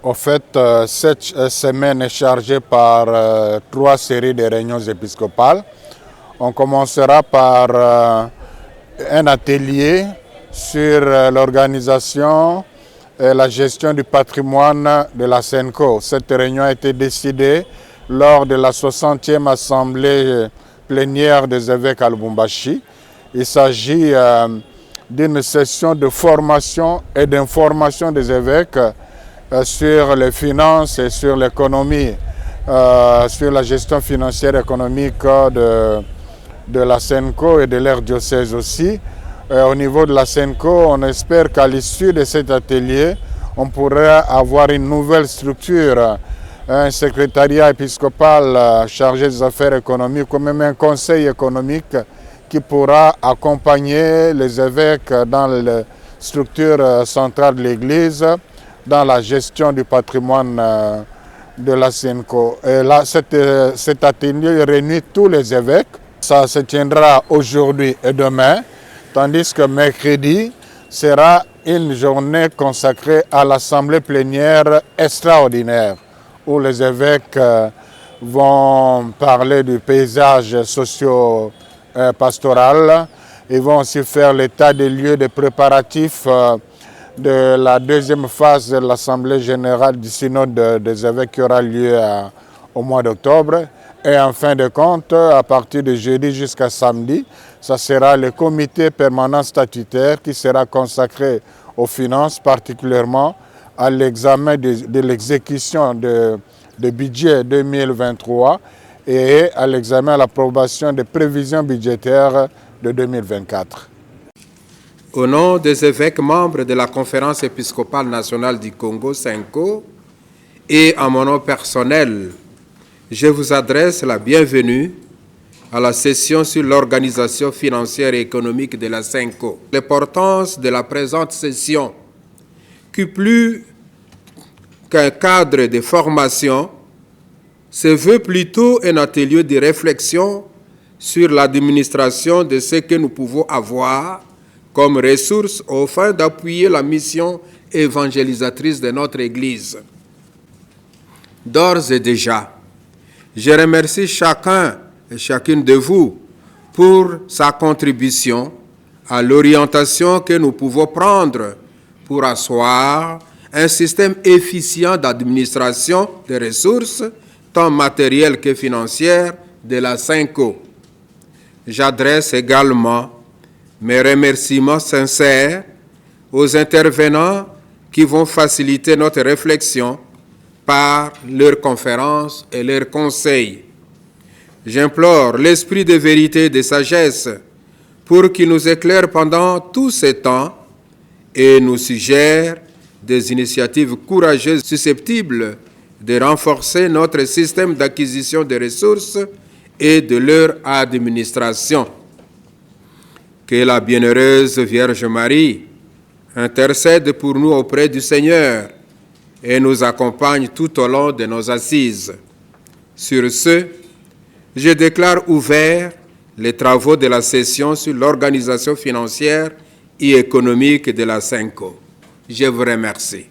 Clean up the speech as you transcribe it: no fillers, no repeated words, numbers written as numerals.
Au fait, cette semaine est chargée par 3 séries de réunions épiscopales. On commencera par un atelier sur l'organisation et la gestion du patrimoine de la SENCO. Cette réunion a été décidée lors de la 60e assemblée plénière des évêques à Lubumbashi. Il s'agit d'une session de formation et d'information des évêques sur les finances et sur l'économie, sur la gestion financière et économique de la SENCO et de leur diocèse aussi. Au niveau de la SENCO, on espère qu'à l'issue de cet atelier, on pourrait avoir une nouvelle structure, un secrétariat épiscopal chargé des affaires économiques ou même un conseil économique qui pourra accompagner les évêques dans la structure centrale de l'Église, dans la gestion du patrimoine de la SENCO. Et là, cet atelier réunit tous les évêques. Ça se tiendra aujourd'hui et demain, tandis que mercredi sera une journée consacrée à l'assemblée plénière extraordinaire, où les évêques vont parler du paysage socio-pastoral. Ils vont aussi faire l'état des lieux des préparatifs de la deuxième phase de l'Assemblée générale du synode des évêques qui aura lieu au mois d'octobre. Et en fin de compte, à partir de jeudi jusqu'à samedi, ça sera le comité permanent statutaire qui sera consacré aux finances, particulièrement à l'examen de l'exécution de budget 2023 et à l'examen à l'approbation des prévisions budgétaires de 2024. Au nom des évêques membres de la Conférence épiscopale nationale du Congo, SENCO, et en mon nom personnel, je vous adresse la bienvenue à la session sur l'organisation financière et économique de la SENCO. L'importance de la présente session, qui plus qu'un cadre de formation, se veut plutôt un atelier de réflexion sur l'administration de ce que nous pouvons avoir comme ressources aux fins d'appuyer la mission évangélisatrice de notre Église. D'ores et déjà, je remercie chacun et chacune de vous pour sa contribution à l'orientation que nous pouvons prendre pour asseoir un système efficient d'administration des ressources, tant matérielles que financières, de la SENCO. J'adresse également mes remerciements sincères aux intervenants qui vont faciliter notre réflexion par leurs conférences et leurs conseils. J'implore l'esprit de vérité et de sagesse pour qu'il nous éclaire pendant tout ce temps et nous suggère des initiatives courageuses susceptibles de renforcer notre système d'acquisition de ressources et de leur administration. Que la bienheureuse Vierge Marie intercède pour nous auprès du Seigneur et nous accompagne tout au long de nos assises. Sur ce, je déclare ouverts les travaux de la session sur l'organisation financière et économique de la SENCO. Je vous remercie.